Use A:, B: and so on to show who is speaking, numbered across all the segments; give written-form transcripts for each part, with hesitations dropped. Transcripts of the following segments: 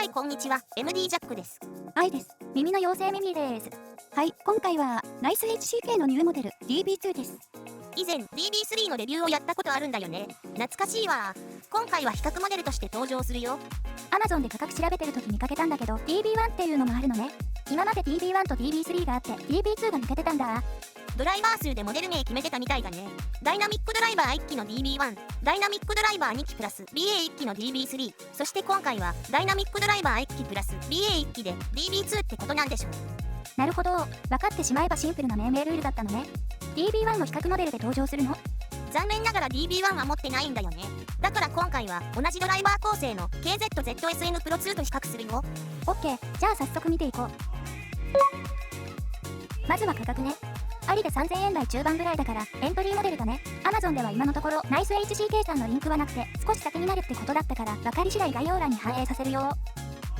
A: はいこんにちは MD ジャックです。
B: 愛です。耳の妖精ミミです。はい、今回はナイス HCK のニューモデル DB2 です。
A: 以前 DB3 のレビューをやったことあるんだよね。懐かしいわ。今回は比較モデルとして登場するよ。
B: Amazon で価格調べてる時見かけたんだけど DB1 っていうのもあるのね。今まで DB1 と DB3 があって DB2 が抜けてたんだ。
A: ドライバー数でモデル名決めてたみたいだね。ダイナミックドライバー1機の DB1、ダイナミックドライバー2機プラス BA1 機の DB3、そして今回はダイナミックドライバー1機プラス BA1 機で DB2 ってことなんでしょう。
B: なるほど、分かってしまえばシンプルな命名ルールだったのね。DB1 の比較モデルで登場するの？
A: 残念ながら DB1 は持ってないんだよね。だから今回は同じドライバー構成の KZZSN Pro 2と比較するよ。
B: OK、じゃあ早速見ていこう。まずは価格ね。ありで3000円台中盤ぐらいだからエントリーモデルだね。 Amazon では今のところナイス HCK さんのリンクはなくて少し先になるってことだったから分かり次第概要欄に反映させるよ。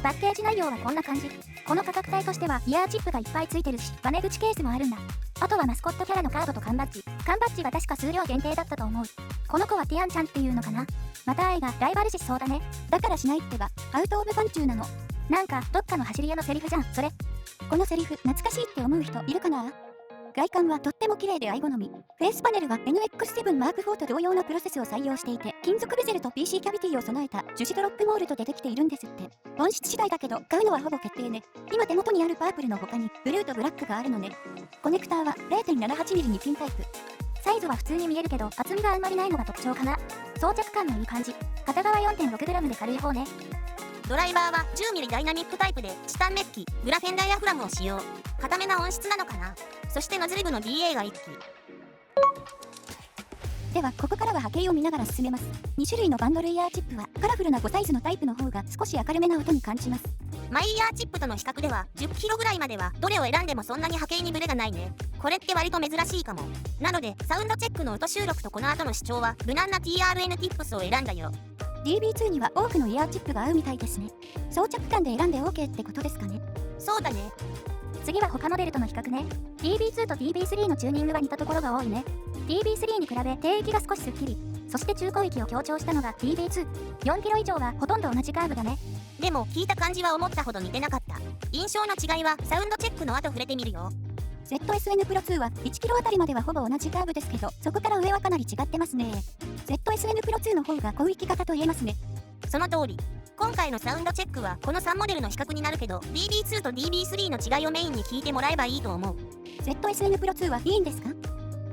B: パッケージ内容はこんな感じ。この価格帯としてはイヤーチップがいっぱいついてるしバネ口ケースもあるんだ。あとはマスコットキャラのカードと缶バッジ。缶バッジは確か数量限定だったと思う。この子はティアンちゃんっていうのかな。また愛がライバル視しそうだね。だからしないってばアウトオブファン中なの。なんかどっかの走り屋のセリフじゃんそれ。このセリフ懐かしいって思う人いるかな。外観はとっても綺麗で愛好み。フェイスパネルは NX7 M4 と同様のプロセスを採用していて金属ベゼルと PC キャビティを備えた樹脂ドロップモールドでできているんですって。音質次第だけど買うのはほぼ決定ね。今手元にあるパープルの他にブルーとブラックがあるのね。コネクターは 0.78mm にピンタイプ。サイズは普通に見えるけど厚みがあんまりないのが特徴かな。装着感もいい感じ。片側 4.6g で軽い方ね。
A: ドライバーは 10mm ダイナミックタイプでチタンメッキ、グラフェンダイヤフラムを使用。固めな音質なのかな。そしてノズル部の BA が1機。
B: ではここからは波形を見ながら進めます。2種類のバンドルイヤーチップはカラフルな5サイズのタイプの方が少し明るめな音に感じます。
A: マイイヤーチップとの比較では10キロぐらいまではどれを選んでもそんなに波形にブレがないね。これって割と珍しいかも。なのでサウンドチェックの音収録とこの後の視聴は無難な TRN ティップスを選んだよ。
B: DB2 には多くのイヤーチップが合うみたいですね。装着感で選んで OK ってことですかね。
A: そうだね。
B: 次は他モデルとの比較ね。 DB2 と DB3 のチューニングが似たところが多いね。 DB3 に比べ低域が少しスッキリ、そして中高域を強調したのが DB2。 4キロ以上はほとんど同じカーブだね。
A: でも聞いた感じは思ったほど似てなかった。印象の違いはサウンドチェックの後触れてみるよ。
B: ZSN Pro 2は1キロあたりまではほぼ同じカーブですけどそこから上はかなり違ってますね。 ZSN Pro 2の方が広域型と言えますね。
A: その通り。今回のサウンドチェックはこの3モデルの比較になるけど DB2 と DB3 の違いをメインに聞いてもらえばいいと思う。
B: ZSN Pro 2はいいんですか？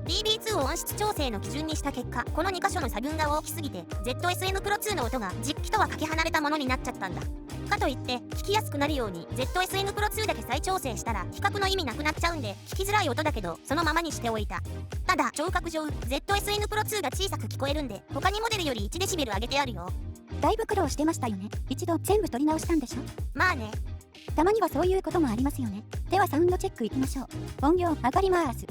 A: DB2 を音質調整の基準にした結果この2箇所の差分が大きすぎて ZSN Pro 2の音が実機とはかけ離れたものになっちゃったんだ。かといって聞きやすくなるように ZSN Pro 2だけ再調整したら比較の意味なくなっちゃうんで聞きづらい音だけどそのままにしておいた。ただ聴覚上 ZSN Pro 2が小さく聞こえるんで他にモデルより 1dB 上げてあるよ。
B: だいぶ苦労してましたよね。一度全部取り直したんでしょ。
A: まあね。
B: たまにはそういうこともありますよね。ではサウンドチェックいきましょう。音量上がります。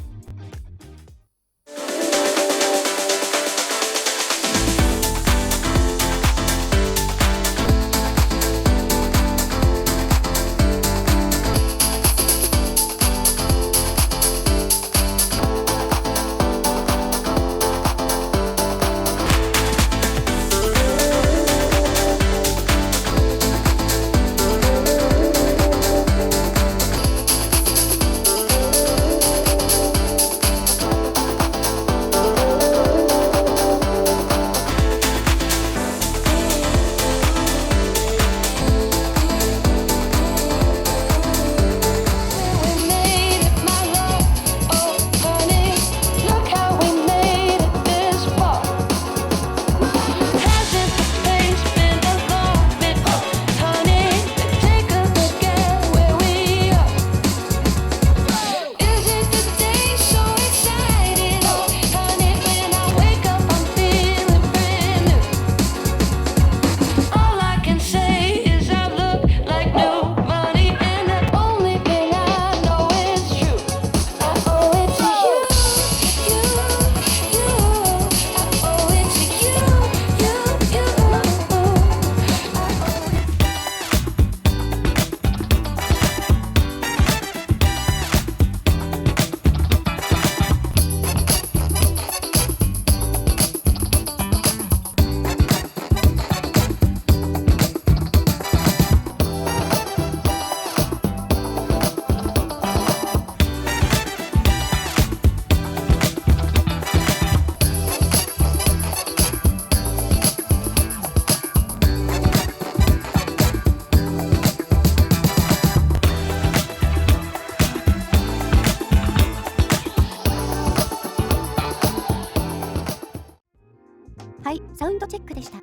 B: はい、サウンドチェックでした。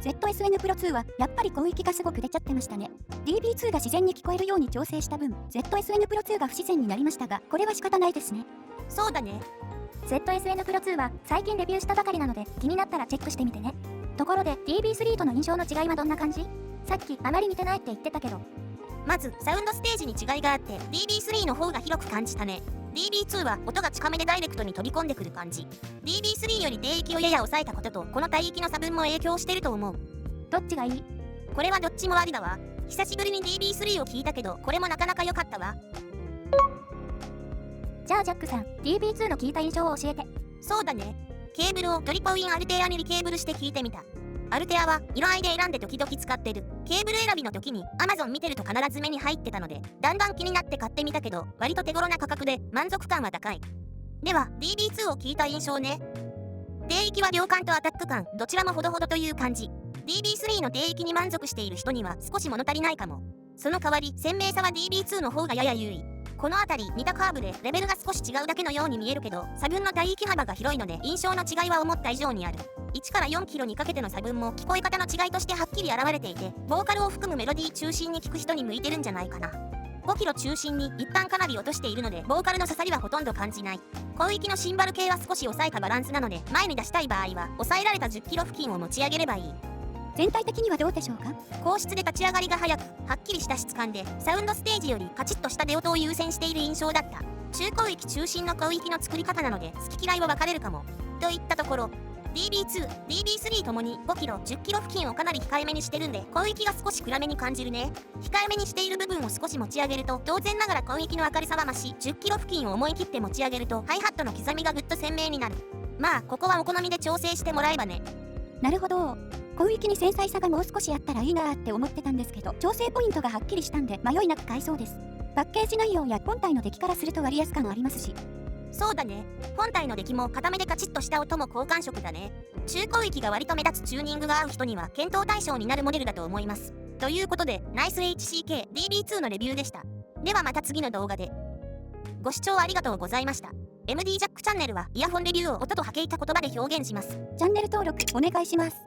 B: ZSN Pro 2はやっぱり広域がすごく出ちゃってましたね。DB2 が自然に聞こえるように調整した分、ZSN Pro 2が不自然になりましたが、これは仕方ないですね。
A: そうだね。
B: ZSN Pro 2は最近レビューしたばかりなので気になったらチェックしてみてね。ところで DB3 との印象の違いはどんな感じ？さっきあまり似てないって言ってたけど。
A: まずサウンドステージに違いがあって DB3 の方が広く感じたね。DB2 は音が近めでダイレクトに飛び込んでくる感じ。DB3 より低域をやや抑えたこととこの帯域の差分も影響してると思う。
B: どっちがいい？
A: これはどっちもありだわ。久しぶりに DB3 を聞いたけどこれもなかなか良かったわ。
B: じゃあジャックさん DB2 の聞いた印象を教えて。
A: そうだね。ケーブルをトリポウィンアルテアにリケーブルして聞いてみた。アルテアは色合いで選んで時々使ってる。ケーブル選びの時に Amazon 見てると必ず目に入ってたのでだんだん気になって買ってみたけど割と手頃な価格で満足感は高い。では DB2 を聞いた印象ね。低域は量感とアタック感どちらもほどほどという感じ。DB3 の低域に満足している人には少し物足りないかも。その代わり鮮明さは DB2 の方がやや優位。この辺り似たカーブでレベルが少し違うだけのように見えるけど差分の帯域幅が広いので印象の違いは思った以上にある。1から4キロにかけての差分も聞こえ方の違いとしてはっきり現れていてボーカルを含むメロディー中心に聞く人に向いてるんじゃないかな。5キロ中心に一旦かなり落としているのでボーカルの刺さりはほとんど感じない。広域のシンバル系は少し抑えたバランスなので前に出したい場合は抑えられた10キロ付近を持ち上げればいい。
B: 全体的にはどうでしょうか？
A: 高質で立ち上がりが早くはっきりした質感でサウンドステージよりカチッとした出音を優先している印象だった。中広域中心の広域の作り方なので好き嫌いは分かれるかも。といったところDB2、DB3 ともに5キロ、10キロ付近をかなり控えめにしてるんで広域が少し暗めに感じるね。控えめにしている部分を少し持ち上げると当然ながら広域の明るさは増し10キロ付近を思い切って持ち上げるとハイハットの刻みがぐっと鮮明になる。まあここはお好みで調整してもらえばね。
B: なるほど。広域に繊細さがもう少しあったらいいなーって思ってたんですけど調整ポイントがはっきりしたんで迷いなく買いそうです。パッケージ内容や本体の出来からすると割安感ありますし。
A: そうだね。本体の出来も固めでカチッとした音も好感触だね。中広域が割と目立つチューニングが合う人には検討対象になるモデルだと思います。ということでナイス HCK DB2 のレビューでした。ではまた次の動画で。ご視聴ありがとうございました。MD ジャックチャンネルはイヤホンレビューを音と波形た言葉で表現します。
B: チャンネル登録お願いします。